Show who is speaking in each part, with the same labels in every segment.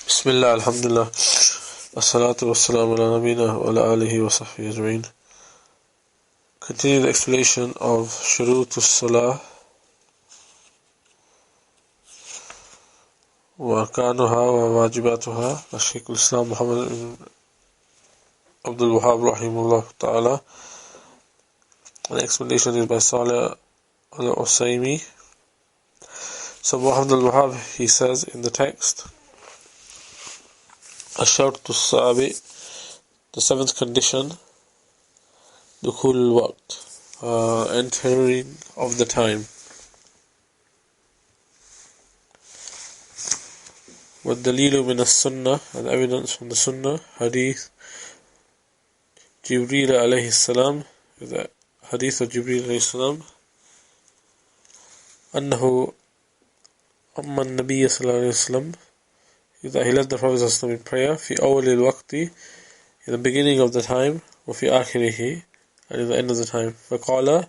Speaker 1: Bismillah, alhamdulillah, assalatu wassalamu ala nabina wa ala alihi wa sahbihi ajma'in. Continue the explanation of Shurutus Salah wa arkanuha wa wajibatuha by Shaykh al-Islam Muhammad ibn Abdul Wahaab rahimahullah ta'ala. The explanation is by Saleh al Usaymee. So Muhammad ibn Abdul Wahaab, he says in the text, الشرط السابع, the seventh condition, دخول الوقت, entering of the time. والدليل من السنة, and evidence from the Sunnah, hadith Jibreel alayhi salam, the hadith of Jibreel alayhi salam, أنه أما النبي صلى الله عليه وسلم, that he led the Prophet in prayer في أول الوقت, in the beginning of the time, وفي آخره, and in the end of the time. فقال,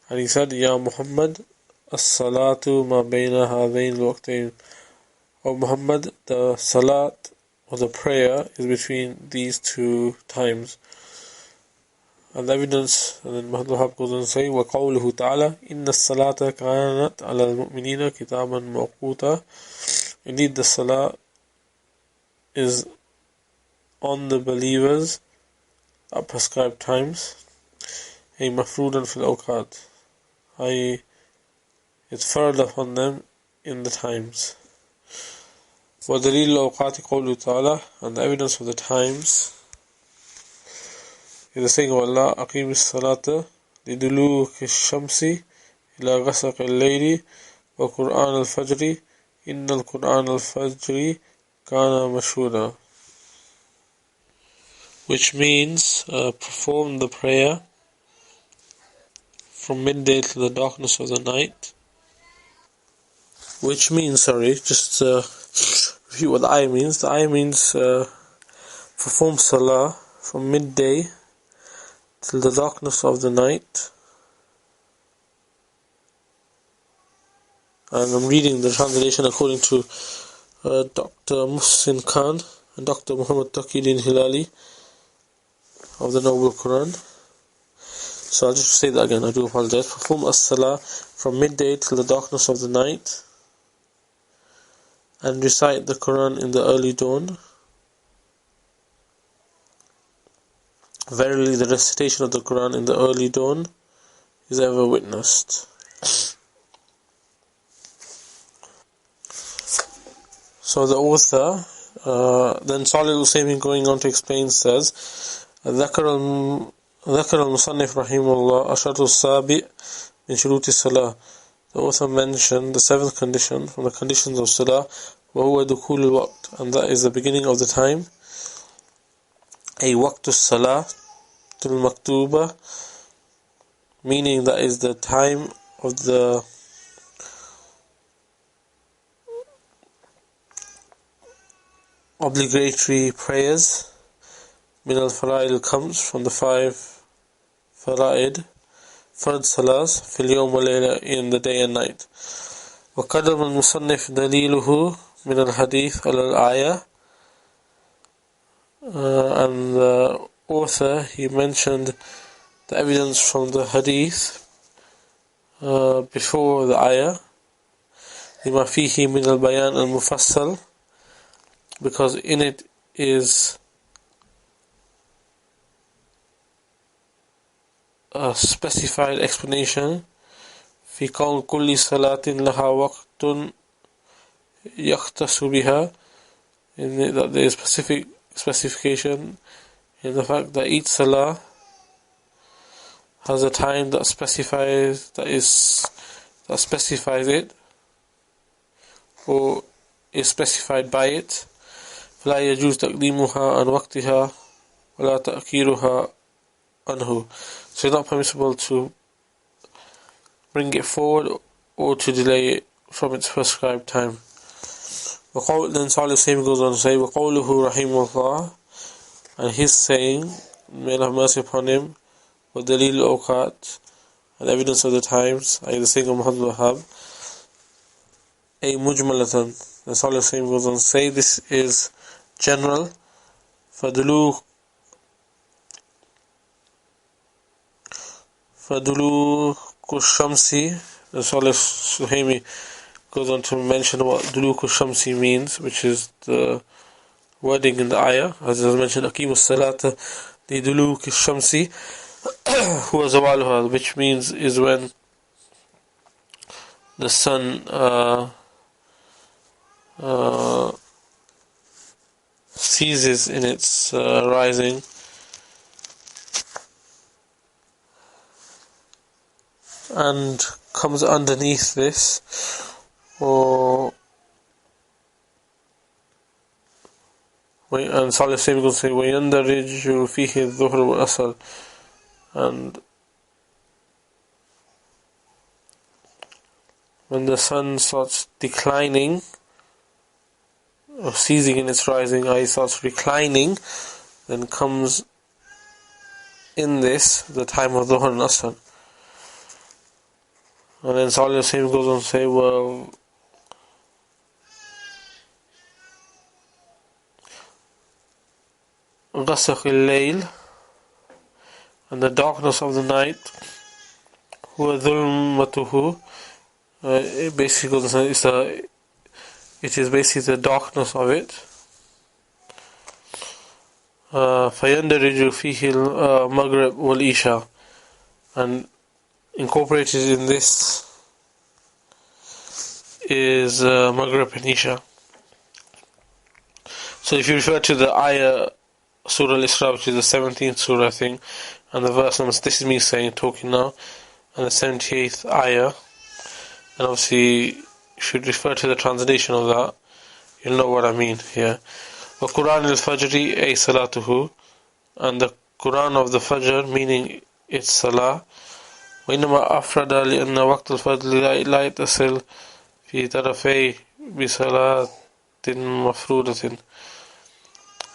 Speaker 1: and he said, يا محمد الصلاة ما بين هذين الوقتين. O Muhammad, the salat or the prayer is between these two times. And the evidence, and then Muhammad Wahab goes on to say, وقوله تعالى إن الصلاة كانت على المؤمنين كتابا موقوتا. Indeed, the salah is on the believers at prescribed times. أي مفروضا في الأوقات, i.e. it's further upon them in the times. ودليل الأوقات قوله تعالى, and the evidence of the times is the saying of Allah, أقيم الصلاة لدلوك الشمس إلى غسق الليل وقرآن الفجر إن القرآن الفجر كان مشهودا, which means perform the prayer from midday to the darkness of the night. Which means, just repeat what the ayah means. The ayah means perform salah from midday till the darkness of the night. And I'm reading the translation according to Dr. Muhsin Khan and Dr. Muhammad Taqiyuddin Hilali of the Noble Quran. So I'll just say that again, I do apologize. Perform as-salah from midday till the darkness of the night, and recite the Quran in the early dawn. Verily, the recitation of the Quran in the early dawn is ever witnessed. So the author, then Saleh al Usaymee, going on to explain, says, ذكر المصنف رحمه الله الشرط السابع من شروط الصلاة. The author mentioned the seventh condition from the conditions of Salah, وهو دخول الوقت, and that is the beginning of the time. أي وقت الصلاة المكتوبة, meaning that is the time of the obligatory prayers. من الفرائض comes from the 5 فرائض, فرض salahs في اليوم والليلة, in the day and night. وقدم المصنف دليله من الحديث على الآية, and the author, he mentioned the evidence from the hadith before the ayah, لما فيه من البيان المفصل, because in it is a specified explanation. في كون كل صلاة لها وقت يختص بها, in that there is specific specification in the fact that each salah has a time that specifies it, or is specified by it. فلا يجوز تقديمها عن وقتها ولا تأخيرها عنه. So it's not permissible to bring it forward or to delay it from its prescribed time. Then Saleh al Usaymee goes on to say, وقوله رحمه الله, and his saying, may Allah have mercy upon him, وَدَلِيلُ الْأَوْقَاتِ, and evidence of the times, i.e. the saying of Muhammad Wahab, a mujmalatan. The Saleh al Usaymee goes on to say this is general. فدلوك الشمس. The Saleh al Usaymee goes on to mention what duluk al-shamsi means, which is the wording in the ayah, as I mentioned, أقيموا الصلاة لدلوك الشمس هو زوالها, which means is when the sun ceases in its rising. And comes underneath this, or and Saleh al Usaymee will say وَيَنْدَرِجُ فِيهِ الظُّهْرُ وَالْأَصْرُ, and when the sun starts declining or ceasing in its rising, i.e. starts reclining, then comes in this the time of Dhuhr and Asr. And then Saleh al Usaymee goes on to say, well, غَسَقِ اللَّيْلِ, and the darkness of the night, هُوَ ظُلْمَتُهُ, it basically goes on to say, it is basically the darkness of it. فَيَنْدَرِجُ فِيهِ الْمَغْرِبُ وَالْإِشَاءُ, and incorporated in this is Maghrib and Isha. So if you refer to the ayah, Surah Al-Isra, which is the 17th surah, I think, and the verse numbers, this is me talking now, and the 78th ayah, and obviously you should refer to the translation of that, you'll know what I mean here. وَقُرْآنِ الْفَجْرِ أَيْ صَلَاتُهُ, and the Quran of the Fajr, meaning its Salah. وإنما أفرد لأن وقت الفجر لا يتصل في طرفي بصلاة مفروضة.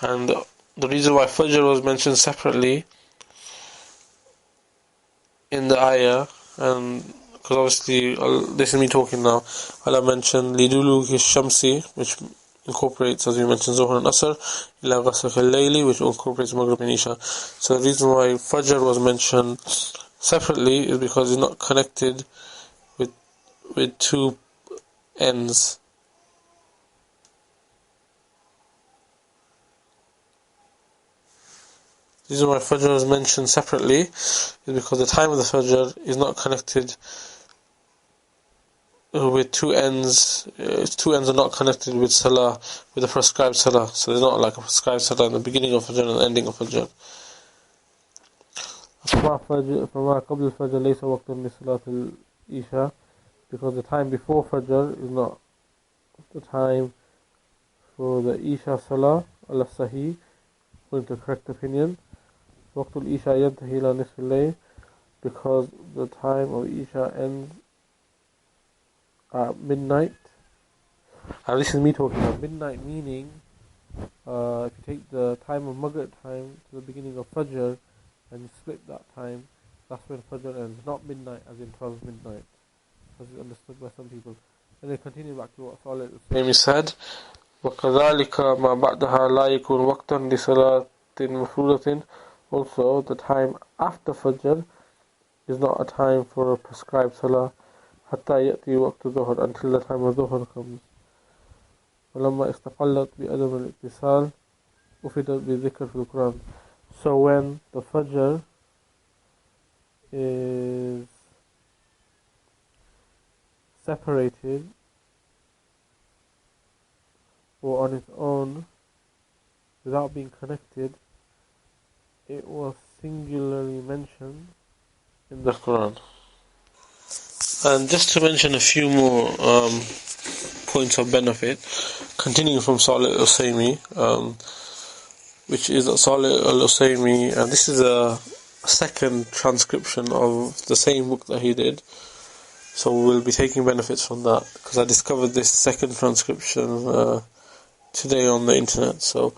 Speaker 1: And the reason why Fajr was mentioned separately in the ayah, and because obviously this is me talking now, Allah mentioned لِدُلُوكِ الشَّمْسِ, which incorporates, as we mentioned, Zuhr and Asr, إِلَى غَسَقِ اللَّيْلِ, which incorporates Maghrib and Isha. So the reason why Fajr was mentioned separately is because it's not connected with two ends. The reason why Fajr was mentioned separately is because the time of the Fajr is not connected with two ends. Its two ends are not connected with Salah, with the prescribed Salah. So there's not like a prescribed Salah in the beginning of Fajr and the ending of Fajr. فما قبل الفجر ليس وقت لصلاة العشاء, because the time before Fajr is not the time for the Isha Salah, ala Sahih, according to the correct opinion. وقت العشاء ينتهي إلى نصف الليل, because the time of Isha ends at midnight. And this is me talking about midnight, meaning if you take the time of Maghrib time to the beginning of Fajr and you split that time, that's when Fajr ends, not midnight as in 12 midnight, as is understood by some people. And then continue back to what Saleh al Usaymee said, وَكَذَلِكَ مَا بَعْدَهَا لَا يَكُونُ وَقْتًا لِصَلَاةٍ مَفْرُوضَةٍ. Also, the time after Fajr is not a time for a prescribed Salah, حَتَّى يَأْتِي وَقْتُ ظُهْرٍ, until the time of Dhuhr comes. وَلَمَّا اسْتَقَلَّتْ بِأَدَمِ الْإِتِّصَالِ أُفِدَتْ بِذِكْرٍ فِي الْقُرْآنِ. So when the Fajr is separated or on its own without being connected, it was singularly mentioned in the Quran. And just to mention a few more points of benefit, continuing from Saleh al Usaymee, which is Saleh al Usaymee, and this is a second transcription of the same book that he did, so we'll be taking benefits from that, because I discovered this second transcription today on the internet. So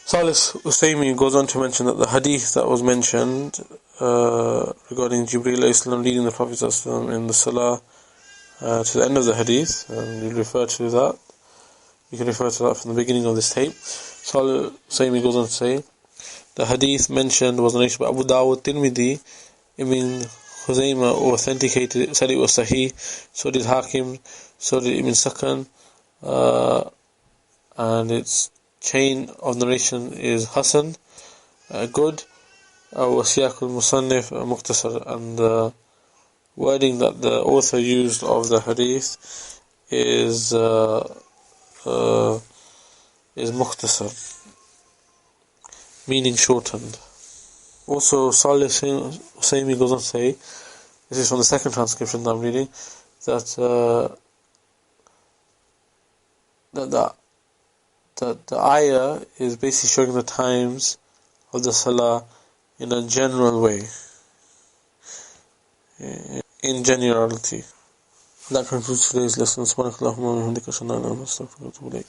Speaker 1: Saleh al Usaymee goes on to mention that the hadith that was mentioned regarding Jibreel alayhi salam leading the Prophet in the Salah to the end of the hadith, and you refer to that. You can refer to that from the beginning of this tape. Saleh al Usaymee goes on to say, the hadith mentioned was narrated by Abu Dawud, Tirmidhi, Ibn Khuzaymah authenticated, said it was Sahih, so did Hakim, so did Ibn Sakan, and its chain of narration is Hasan, good, وَسِيَاقُ الْمُصَنِّفِ مُخْتَصَر, and the wording that the author used of the hadith is mukhtasar, meaning shortened. Also, Saleh al Usaymee goes on to say, this is from the second transcription that I'm reading, that the ayah is basically showing the times of the Salah in a general way, in generality. That concludes today's lesson. Subhanakallahumma wa bihamdika, ashhadu an la ilaha illa anta, astaghfiruka wa atubu ilayk.